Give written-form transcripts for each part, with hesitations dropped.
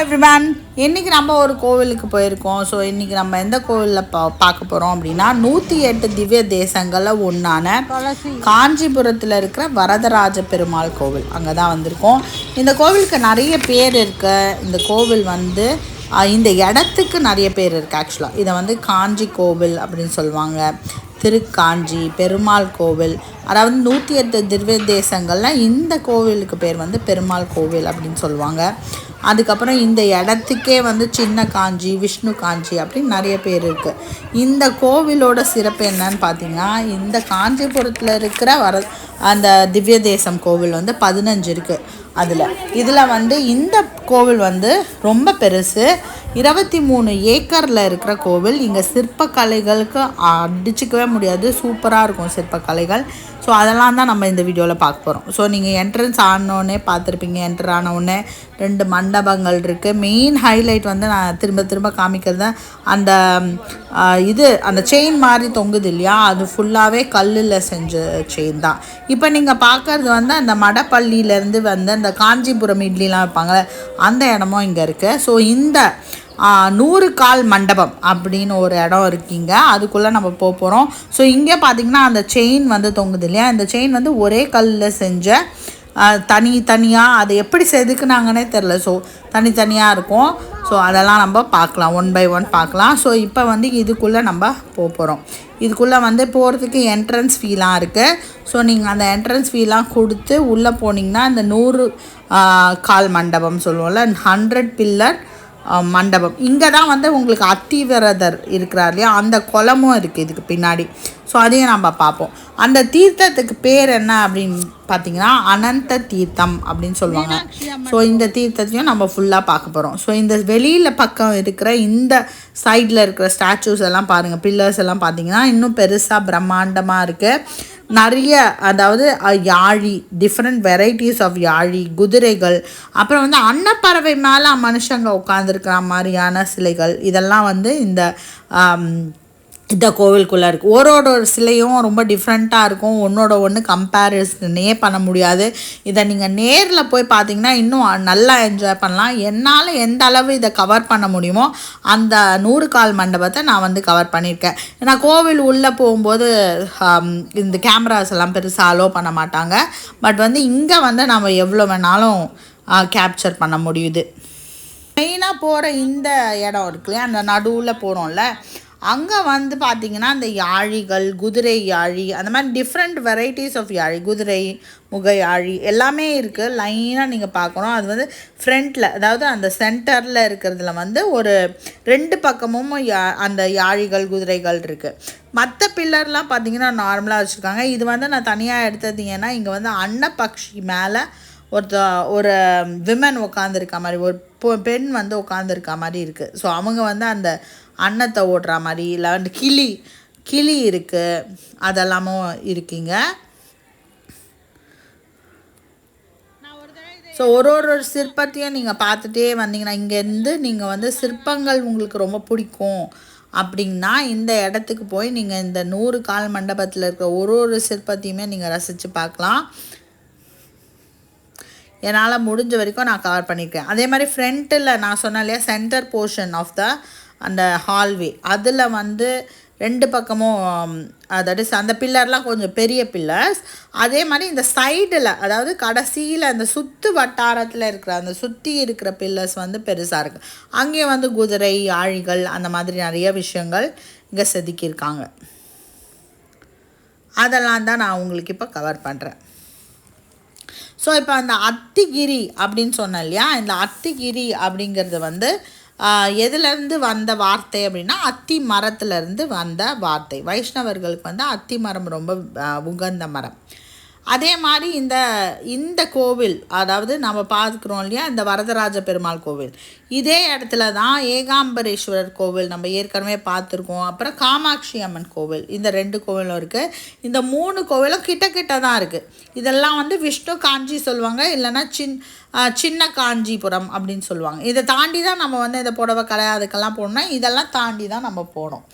Everyone, இன்றைக்கி நம்ம ஒரு கோவிலுக்கு போயிருக்கோம். ஸோ இன்றைக்கி நம்ம எந்த கோவிலில் பார்க்க போகிறோம் அப்படின்னா 108 திவ்ய தேசங்களில் ஒன்றான காஞ்சிபுரத்தில் இருக்கிற வரதராஜ பெருமாள் கோவில். அங்கே தான் வந்திருக்கோம். இந்த கோவிலுக்கு நிறைய பேர் இருக்கு. இந்த கோவில் வந்து இந்த இடத்துக்கு நிறைய பேர் இருக்குது. ஆக்சுவலாக இதை வந்து காஞ்சி கோவில் அப்படின்னு சொல்லுவாங்க, திருக்காஞ்சி பெருமாள் கோவில். அதாவது 108 திவ்ய தேசங்களில் இந்த கோவிலுக்கு பேர் வந்து பெருமாள் கோவில் அப்படின்னு சொல்லுவாங்க. அதுக்கப்புறம் இந்த இடத்துக்கே வந்து சின்ன காஞ்சி, விஷ்ணு காஞ்சி அப்படின்னு நிறைய பேர் இருக்குது. இந்த கோவிலோட சிறப்பு என்னன்னு பார்த்தீங்கன்னா, இந்த காஞ்சிபுரத்தில் இருக்கிற அந்த திவ்ய தேசம் கோவில் வந்து 15 இருக்குது. இதில் வந்து இந்த கோவில் வந்து ரொம்ப பெருசு. 23 ஏக்கரில் இருக்கிற கோவில். இங்கே சிற்பக்கலைகளுக்கு அடிச்சிக்கவே முடியாது, சூப்பராக இருக்கும் சிற்பக்கலைகள். ஸோ அதெல்லாம் தான் நம்ம இந்த வீடியோவில் பார்க்க போகிறோம். ஸோ நீங்கள் என்ட்ரன்ஸ் ஆனோடனே பார்த்துருப்பீங்க. என்ட்ரு ஆனவுடனே 2 மண்டபங்கள் இருக்குது. மெயின் ஹைலைட் வந்து நான் திரும்ப காமிக்கிறது அந்த அந்த செயின் மாதிரி தொங்குது இல்லையா, அது ஃபுல்லாகவே கல்லில் செஞ்ச செயின் தான். இப்போ நீங்கள் பார்க்குறது வந்து அந்த மடப்பள்ளியிலேருந்து வந்து அந்த காஞ்சிபுரம் இட்லிலாம் வைப்பாங்களே, அந்த இடமும் இங்கே இருக்குது. ஸோ இந்த 100 கால் மண்டபம் அப்படின்னு ஒரு இடம் இருக்குங்க, அதுக்குள்ளே நம்ம போகிறோம். ஸோ இங்கே பார்த்திங்கன்னா அந்த செயின் வந்து தொங்குது இல்லையா, இந்த செயின் வந்து ஒரே கல்லில் செஞ்ச தனியாக அதை எப்படி செதுக்குனாங்கன்னே தெரில. ஸோ தனித்தனியாக இருக்கும். ஸோ அதெல்லாம் நம்ம பார்க்கலாம், 1 by 1 பார்க்கலாம். ஸோ இப்போ வந்து இதுக்குள்ளே நம்ம போகிறோம். இதுக்குள்ளே வந்து போகிறதுக்கு என்ட்ரன்ஸ் ஃபீலாம் இருக்குது. ஸோ நீங்கள் அந்த என்ட்ரன்ஸ் ஃபீலாம் கொடுத்து உள்ளே போனீங்கன்னா இந்த 100 கால் மண்டபம் சொல்லுவோம்ல, 100 பில்லர் மண்டபம். இங்கே தான் வந்து உங்களுக்கு அத்திவரதர் இருக்கிறார் இல்லையா, அந்த குளமும் இருக்குது இதுக்கு பின்னாடி. ஸோ அதையும் நம்ம பார்ப்போம். அந்த தீர்த்தத்துக்கு பேர் என்ன அப்படின்னு பார்த்தீங்கன்னா அனந்த தீர்த்தம் அப்படின்னு சொல்லுவாங்க. ஸோ இந்த தீர்த்தத்தையும் நம்ம ஃபுல்லாக பார்க்க போகிறோம். ஸோ இந்த வெளியில் பக்கம் இருக்கிற இந்த சைடில் இருக்கிற ஸ்டாச்சூஸ் எல்லாம் பாருங்கள், பில்லர்ஸ் எல்லாம் பார்த்தீங்கன்னா இன்னும் பெருசாக பிரம்மாண்டமாக இருக்குது. நிறைய, அதாவது யாழி, டிஃப்ரெண்ட் வெரைட்டிஸ் ஆஃப் யாழி, குதிரைகள், அப்புறம் வந்து அன்னப்பறவை மேலே மனுஷங்க உட்காந்துருக்கிற மாதிரியான சிலைகள், இதெல்லாம் வந்து இந்த கோவிலுக்குள்ளே இருக்குது. ஒரு சிலையும் ரொம்ப டிஃப்ரெண்ட்டாக இருக்கும். ஒன்றோட ஒன்று கம்பேரிசனே பண்ண முடியாது. இதை நீங்கள் நேரில் போய் பார்த்தீங்கன்னா இன்னும் நல்லா என்ஜாய் பண்ணலாம். என்னால் எந்த அளவு இதை கவர் பண்ண முடியுமோ அந்த 100 கால் மண்டபத்தை நான் வந்து கவர் பண்ணியிருக்கேன். ஏன்னா கோவில் உள்ளே போகும்போது இந்த கேமராஸ் எல்லாம் பெருசாக அலோவ் பண்ண மாட்டாங்க. பட் வந்து இங்கே வந்து நம்ம எவ்வளோ வேணாலும் கேப்சர் பண்ண முடியுது. மெயினாக போகிற இந்த இடம் இருக்குல்லையா, அந்த நடுவில் போகிறோம்ல, அங்கே வந்து பார்த்திங்கன்னா அந்த யாழிகள், குதிரை யாழி, அந்த மாதிரி டிஃப்ரெண்ட் வெரைட்டிஸ் ஆஃப் யாழி, குதிரை முக யாழி எல்லாமே இருக்குது. லைனாக நீங்கள் பார்க்கணும். அது வந்து ஃப்ரண்ட்டில், அதாவது அந்த சென்டரில் இருக்கிறதுல வந்து ஒரு 2 பக்கமும் அந்த யாழிகள், குதிரைகள் இருக்குது. மற்ற பில்லர்லாம் பார்த்திங்கன்னா நார்மலாக வச்சுருக்காங்க. இது வந்து நான் தனியாக எடுத்தது, ஏன்னா இங்கே வந்து அன்னப்பக்ஷி மேலே ஒரு விமன் உட்காந்துருக்க மாதிரி, ஒரு பெண் வந்து உட்காந்துருக்க மாதிரி இருக்குது. ஸோ அவங்க வந்து அந்த அன்னத்தை ஓடுற மாதிரி, இல்லை வந்து கிளி இருக்குது, அதெல்லாமும் இருக்குங்க. ஸோ ஒரு சிற்பத்தையும் நீங்கள் பார்த்துட்டே வந்தீங்கன்னா, இங்கேருந்து நீங்கள் வந்து சிற்பங்கள் உங்களுக்கு ரொம்ப பிடிக்கும் அப்படின்னா இந்த இடத்துக்கு போய் நீங்கள் இந்த 100 கால் மண்டபத்தில் இருக்கிற ஒரு சிற்பத்தையுமே நீங்கள் ரசித்து பார்க்கலாம். என்னால் முடிஞ்ச வரைக்கும் நான் கவர் பண்ணியிருக்கேன். அதே மாதிரி ஃப்ரண்ட்டில் நான் சொன்னேன் இல்லையா, சென்டர் போர்ஷன் ஆஃப் அந்த ஹால்வே, அதில் வந்து 2 பக்கமும், அதாவது அந்த பில்லர்லாம் கொஞ்சம் பெரிய பில்லர்ஸ். அதே மாதிரி இந்த சைடில், அதாவது கடைசியில் அந்த சுற்று வட்டாரத்தில் இருக்கிற அந்த சுற்றி இருக்கிற பில்லர்ஸ் வந்து பெருசாக இருக்குது. அங்கேயும் வந்து குதிரை, ஆழிகள், அந்த மாதிரி நிறைய விஷயங்கள் இங்கே செதுக்கியிருக்காங்க. அதெல்லாம் தான் நான் உங்களுக்கு இப்போ கவர் பண்ணுறேன். ஸோ இப்போ அந்த அத்திகிரி அப்படின்னு சொன்னேன் இல்லையா, இந்த அத்திகிரி அப்படிங்கிறது வந்து எதுலேருந்து வந்த வார்த்தை அப்படின்னா அத்தி மரத்துலேருந்து வந்த வார்த்தை. வைஷ்ணவர்களுக்கு வந்து அத்தி மரம் ரொம்ப உகந்த மரம். அதே மாதிரி இந்த கோவில், அதாவது நம்ம பார்க்குறோம் இல்லையா, இந்த வரதராஜ பெருமாள் கோவில், இதே இடத்துல தான் ஏகாம்பரேஸ்வரர் கோவில் நம்ம ஏற்கனவே பார்த்துருக்கோம். அப்புறம் காமாட்சி அம்மன் கோவில், இந்த 2 கோவிலும் இருக்குது. இந்த 3 கோவிலும் கிட்ட தான் இருக்குது. இதெல்லாம் வந்து விஷ்ணு காஞ்சி சொல்லுவாங்க, இல்லைன்னா சின்ன காஞ்சிபுரம் அப்படின்னு சொல்லுவாங்க. இதை தாண்டி தான் நம்ம வந்து இந்த புடவை கடை அதுக்கெல்லாம் போகணும்னா இதெல்லாம் தாண்டி தான் நம்ம போகணும்.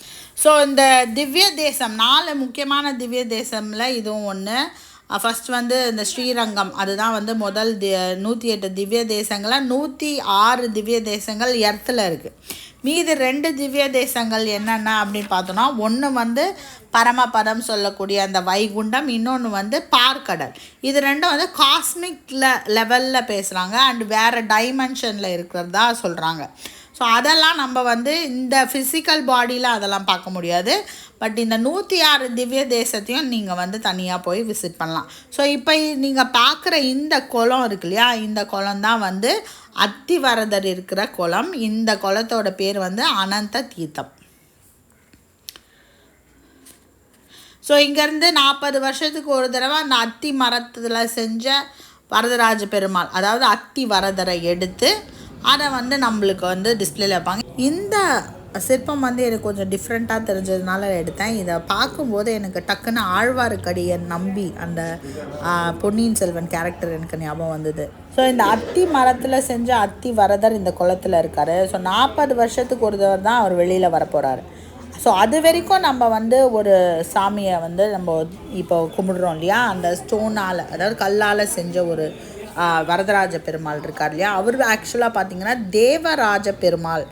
ஸோ இந்த திவ்ய தேசம் 4 முக்கியமான திவ்ய தேசமில் இதுவும் ஒன்று. ஃபஸ்ட் வந்து இந்த ஸ்ரீரங்கம் அதுதான் வந்து முதல் 108 திவ்ய தேசங்களில் 106 திவ்ய தேசங்கள் எர்த்தில் இருக்குது. மீது 2 திவ்ய தேசங்கள் என்னென்ன அப்படின்னு பார்த்தோன்னா, ஒன்று வந்து பரமபதம் சொல்லக்கூடிய அந்த வைகுண்டம், இன்னொன்று வந்து பார்க்கடல். இது ரெண்டும் வந்து காஸ்மிக் லெவலில் பேசுகிறாங்க அண்ட் வேறு டைமென்ஷனில் இருக்கிறதா சொல்கிறாங்க. ஸோ அதெல்லாம் நம்ம வந்து இந்த ஃபிசிக்கல் பாடியில் அதெல்லாம் பார்க்க முடியாது. பட் இந்த 106 திவ்ய தேசத்தையும் நீங்கள் வந்து தனியாக போய் விசிட் பண்ணலாம். ஸோ இப்போ நீங்கள் பார்க்குற இந்த குளம் இருக்கு இல்லையா, இந்த குளம் தான் வந்து அத்திவரதர் இருக்கிற குளம். இந்த குளத்தோட பேர் வந்து அனந்த தீர்த்தம். ஸோ இங்கேருந்து 40 வருஷத்துக்கு ஒரு தடவை அந்த அத்தி மரத்தில் செஞ்ச வரதராஜ பெருமாள், அதாவது அத்தி வரதரை எடுத்து அதை வந்து நம்மளுக்கு வந்து டிஸ்பிளேல வைப்பாங்க. இந்த சிற்பம் வந்து எனக்கு கொஞ்சம் டிஃப்ரெண்ட்டாக தெரிஞ்சதுனால எடுத்தேன். இதை பார்க்கும்போது எனக்கு டக்குன்னு ஆழ்வார்க்கடியன் நம்பி அந்த பொன்னியின் செல்வன் கேரக்டர் எனக்கு ஞாபகம் வந்தது. ஸோ இந்த அத்தி மரத்தில் செஞ்ச அத்தி வரதர் இந்த குளத்தில் இருக்கார். ஸோ 40 வருஷத்துக்கு ஒரு தடவை தான் அவர் வெளியில் வரப்போகிறாரு. ஸோ அது வரைக்கும் நம்ம வந்து ஒரு சாமியை வந்து நம்ம இப்போ கும்பிடுறோம் இல்லையா, அந்த ஸ்டோனால் அதாவது கல்லால் செஞ்ச ஒரு வரதராஜ பெருமாள் இருக்கார் இல்லையா, அவர் ஆக்சுவலாக பார்த்திங்கன்னா தேவராஜ பெருமாள்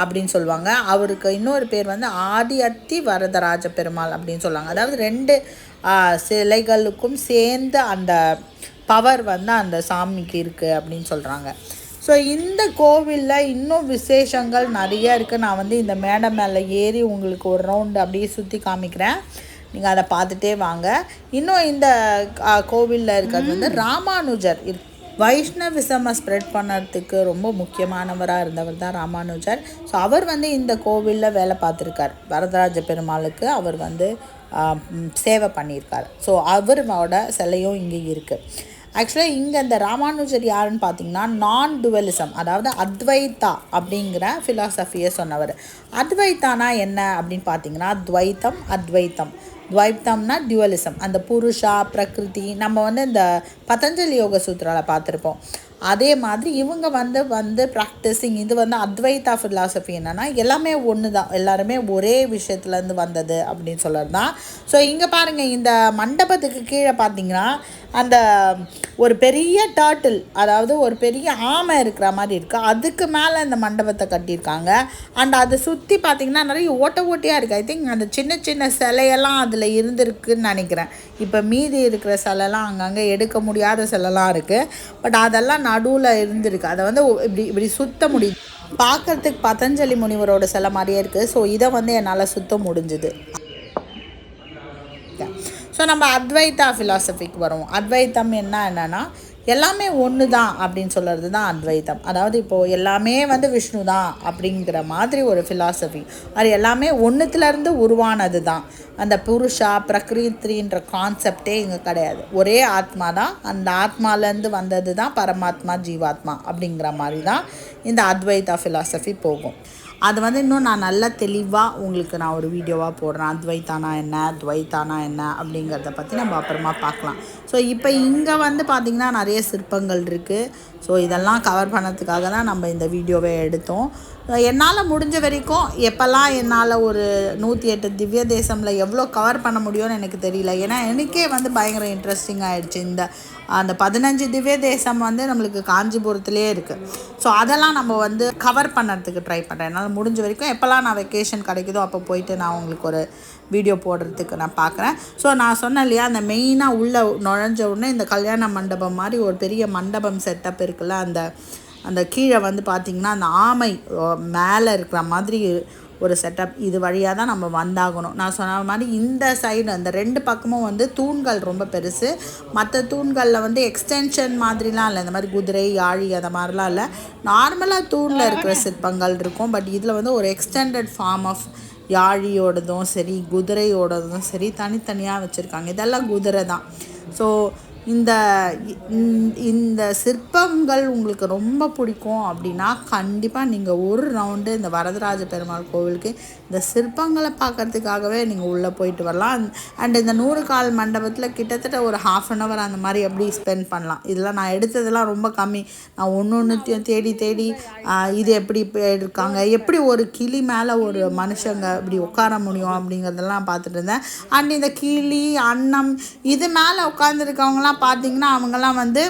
அப்படின்னு சொல்லுவாங்க. அவருக்கு இன்னொரு பேர் வந்து ஆதி அத்தி வரதராஜ பெருமாள் அப்படின்னு சொல்லுவாங்க. அதாவது 2 சிலைகளுக்கும் சேர்ந்து அந்த பவர் வந்து அந்த சாமிக்கு இருக்குது அப்படின்னு சொல்கிறாங்க. ஸோ இந்த கோவிலில் இன்னும் விசேஷங்கள் நிறைய இருக்குது. நான் வந்து இந்த மேடை மேலே ஏறி உங்களுக்கு ஒரு ரவுண்டு அப்படியே சுற்றி காமிக்கிறேன், நீங்கள் அதை பார்த்துட்டே வாங்க. இன்னும் இந்த கோவிலில் இருக்கிறது வந்து ராமானுஜர் வைஷ்ணவிசமை ஸ்ப்ரெட் பண்ணுறதுக்கு ரொம்ப முக்கியமானவராக இருந்தவர் தான் ராமானுஜர். ஸோ அவர் வந்து இந்த கோவிலில் வேலை பார்த்துருக்கார். வரதராஜ பெருமாளுக்கு அவர் வந்து சேவை பண்ணியிருக்கார். ஸோ அவரோட சிலையும் இங்கே இருக்குது. ஆக்சுவலாக இங்கே இந்த ராமானுஜர் யாருன்னு பார்த்தீங்கன்னா நான் டுவலிசம், அதாவது அத்வைத்தா அப்படிங்கிற ஃபிலாசபியை சொன்னவர். அத்வைத்தானா என்ன அப்படின்னு பார்த்தீங்கன்னா துவைத்தம் அத்வைத்தம். துவைத்தம்னா டியூவலிசம், அந்த புருஷா பிரகிருதி நம்ம வந்து இந்த பதஞ்சலி யோக சூத்திராவில் பார்த்துருப்போம். அதே மாதிரி இவங்க வந்து ப்ராக்டிஸிங் இது வந்து அத்வைத்தா ஃபிலாசபி என்னென்னா எல்லாமே ஒன்று தான், எல்லாருமே ஒரே விஷயத்துலேருந்து வந்தது அப்படின்னு சொல்கிறது தான். ஸோ இங்கே பாருங்கள், இந்த மண்டபத்துக்கு கீழே பார்த்தீங்கன்னா அந்த ஒரு பெரிய டர்ட்டில், அதாவது ஒரு பெரிய ஆமை இருக்கிற மாதிரி இருக்குது. அதுக்கு மேலே இந்த மண்டபத்தை கட்டியிருக்காங்க. அண்ட் அதை சுற்றி பார்த்திங்கன்னா நிறைய ஓட்டையாக இருக்குது. ஐ திங்க் அந்த சின்ன சின்ன சிலையெல்லாம் அதில் இருந்திருக்குன்னு நினைக்கிறேன். இப்போ மீதி இருக்கிற சிலைலாம் அங்கங்கே எடுக்க முடியாத சிலைலாம் இருக்குது. பட் அதெல்லாம் நடுவில் இருந்திருக்கு. அதை வந்து இப்படி சுத்த முடியுது. பார்க்குறதுக்கு பதஞ்சலி முனிவரோட சிலை மாதிரியே இருக்குது. ஸோ இதை வந்து என்னால் சுத்த முடிஞ்சுது. ஸோ நம்ம அத்வைத்தா ஃபிலாசபிக்கு வருவோம். அத்வைத்தம் என்னன்னா எல்லாமே ஒன்று தான் அப்படின்னு சொல்கிறது தான் அத்வைத்தம். அதாவது இப்போது எல்லாமே வந்து விஷ்ணு தான் அப்படிங்கிற மாதிரி ஒரு ஃபிலாசபி. அது எல்லாமே ஒன்றுத்துலேருந்து உருவானது தான். அந்த புருஷா பிரகிருத்தின்ற கான்செப்டே இங்கே கிடையாது. ஒரே ஆத்மா தான், அந்த ஆத்மாலேருந்து வந்தது தான் பரமாத்மா ஜீவாத்மா அப்படிங்கிற மாதிரி தான் இந்த அத்வைத்தா ஃபிலாசபி போகும். அது வந்து இன்னும் நான் நல்லா தெளிவாக உங்களுக்கு நான் ஒரு வீடியோவாக போடுறேன். அத்வைத்தானா என்ன துவைத்தானா என்ன அப்படிங்கிறத பற்றி நம்ம அப்புறமா பார்க்கலாம். ஸோ இப்போ இங்கே வந்து பார்த்திங்கன்னா நிறைய சிற்பங்கள் இருக்குது. ஸோ இதெல்லாம் கவர் பண்ணதுக்காக தான் நம்ம இந்த வீடியோவை எடுத்தோம். என்னால் முடிஞ்ச வரைக்கும் எப்போல்லாம் என்னால் ஒரு 108 திவ்ய தேசமில் எவ்வளோ கவர் பண்ண முடியும்னு எனக்கு தெரியல. ஏன்னா எனக்கே வந்து பயங்கர இன்ட்ரெஸ்டிங் ஆகிடுச்சு. அந்த 15 திவ்ய தேசம் வந்து நம்மளுக்கு காஞ்சிபுரத்துலேயே இருக்குது. ஸோ அதெல்லாம் நம்ம வந்து கவர் பண்ணுறதுக்கு ட்ரை பண்ணுறேன். என்னால் முடிஞ்ச வரைக்கும் எப்போல்லாம் நான் வெக்கேஷன் கிடைக்குதோ அப்போ போயிட்டு நான் உங்களுக்கு ஒரு வீடியோ போடுறதுக்கு நான் பார்க்குறேன். ஸோ நான் சொன்னேன் இல்லையா, அந்த மெயினாக உள்ளே நுழைஞ்ச உடனே இந்த கல்யாண மண்டபம் மாதிரி ஒரு பெரிய மண்டபம் செட்டப் இருக்குல்ல, அந்த கீழே வந்து பார்த்திங்கன்னா அந்த ஆமை மேலே இருக்கிற மாதிரி ஒரு செட்டப். இது வழியாக தான் நம்ம வந்தாகணும். நான் சொன்ன மாதிரி இந்த சைடு அந்த 2 பக்கமும் வந்து தூண்கள் ரொம்ப பெருசு. மற்ற தூண்களில் வந்து எக்ஸ்டென்ஷன் மாதிரிலாம் இல்லை, இந்த மாதிரி குதிரை யாழி அந்த மாதிரிலாம் இல்லை. நார்மலாக தூணில் இருக்கிற சிற்பங்கள் இருக்கும். பட் இதில் வந்து ஒரு எக்ஸ்டெண்டட் ஃபார்ம் ஆஃப் யாழியோடதும் சரி குதிரையோடதும் சரி தனித்தனியாக வச்சுருக்காங்க. இதெல்லாம் குதிரை தான். ஸோ இந்த இந்த சிற்பங்கள் உங்களுக்கு ரொம்ப பிடிக்கும் அப்படின்னா கண்டிப்பாக நீங்கள் ஒரு ரவுண்டு இந்த வரதராஜ பெருமாள் கோவிலுக்கு இந்த சிற்பங்களை பார்க்குறதுக்காகவே நீங்கள் உள்ளே போயிட்டு வரலாம். அண்ட் இந்த 100 கால் மண்டபத்தில் கிட்டத்தட்ட ஒரு 1/2 hour அந்த மாதிரி எப்படி ஸ்பெண்ட் பண்ணலாம். இதெல்லாம் நான் எடுத்ததெல்லாம் ரொம்ப கம்மி. நான் ஒன்றையும் தேடி தேடி இது எப்படி இருக்காங்க, எப்படி ஒரு கிளி மேலே ஒரு மனுஷங்க இப்படி உட்கார முடியும் அப்படிங்கிறதெல்லாம் பார்த்துட்டு இருந்தேன். அண்ட் இந்த கிளி அன்னம் இது மேலே உட்காந்துருக்கவங்களாம் பார்த்திங்கன்னா அவங்கெல்லாம் வந்து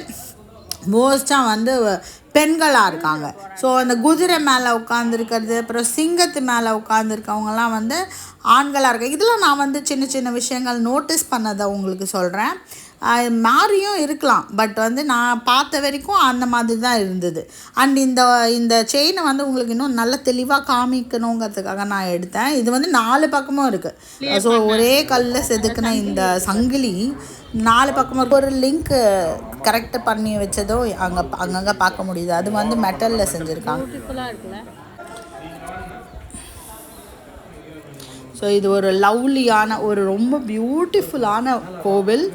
மோஸ்ட்டாக வந்து பெண்களாக இருக்காங்க. ஸோ அந்த குதிரை மேலே உட்காந்துருக்கிறது, அப்புறம் சிங்கத்து மேலே உட்காந்துருக்கவங்கலாம் வந்து ஆண்களாக இருக்காங்க. இதெல்லாம் நான் வந்து சின்ன சின்ன விஷயங்கள் நோட்டீஸ் பண்ணதை உங்களுக்கு சொல்கிறேன். மாறியும் இருக்கலாம், பட் வந்து நான் பார்த்த வரைக்கும் அந்த மாதிரி தான் இருந்தது. அண்ட் இந்த செயினை வந்து உங்களுக்கு இன்னும் நல்ல தெளிவாக காமிக்கணுங்கிறதுக்காக நான் எடுத்தேன். இது வந்து 4 பக்கமும் இருக்குது. ஸோ ஒரே கல்லில் செதுக்கின இந்த சங்கிலி 4 பக்கமும் ஒரு லிங்க்கு கரெக்டாக பண்ணி வச்சதும் அங்கங்கே பார்க்க முடியுது. அது வந்து மெட்டலில் செஞ்சுருக்காங்க. ஸோ இது ஒரு லவ்லியான ஒரு ரொம்ப பியூட்டிஃபுல்லான கோவில்.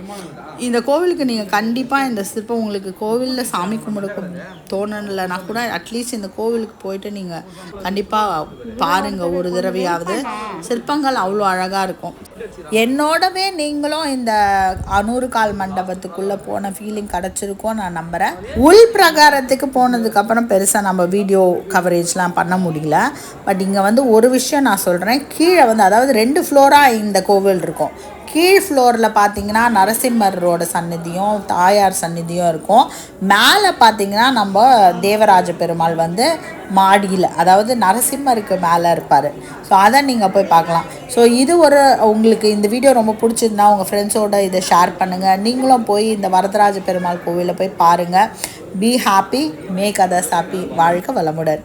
இந்த கோவிலுக்கு நீங்கள் கண்டிப்பாக இந்த சிற்பம் உங்களுக்கு கோவிலில் சாமி கும்பிட தோணலைன்னா கூட அட்லீஸ்ட் இந்த கோவிலுக்கு போயிட்டு நீங்கள் கண்டிப்பாக பாருங்கள் ஒரு தடவையாவது. சிற்பங்கள் அவ்வளோ அழகாக இருக்கும். என்னோடவே நீங்களும் இந்த 100 கால் மண்டபத்துக்குள்ளே போன ஃபீலிங் கிடச்சிருக்கோம் நான் நம்புகிறேன். உள் பிரகாரத்துக்கு போனதுக்கப்புறம் பெருசாக நம்ம வீடியோ கவரேஜ்லாம் பண்ண முடியல. பட் இங்கே வந்து ஒரு விஷயம் நான் சொல்கிறேன். கீழே வந்து அதாவது 2 ஃப்ளோராக இந்த கோவில் இருக்கும். கீழ் ஃப்ளோரில் பார்த்தீங்கன்னா நரசிம்மரோட சந்நிதியும் தாயார் சந்நிதியும் இருக்கும். மேலே பார்த்தீங்கன்னா நம்ம தேவராஜ பெருமாள் வந்து மாடியில், அதாவது நரசிம்மருக்கு மேலே இருப்பார். ஸோ அதை நீங்கள் போய் பார்க்கலாம். ஸோ இது உங்களுக்கு இந்த வீடியோ ரொம்ப பிடிச்சிருந்தா உங்கள் ஃப்ரெண்ட்ஸோடு இதை ஷேர் பண்ணுங்கள். நீங்களும் போய் இந்த வரதராஜ பெருமாள் கோவிலில் போய் பாருங்கள். Be happy, make others happy. வாழ்க வளமுடன்.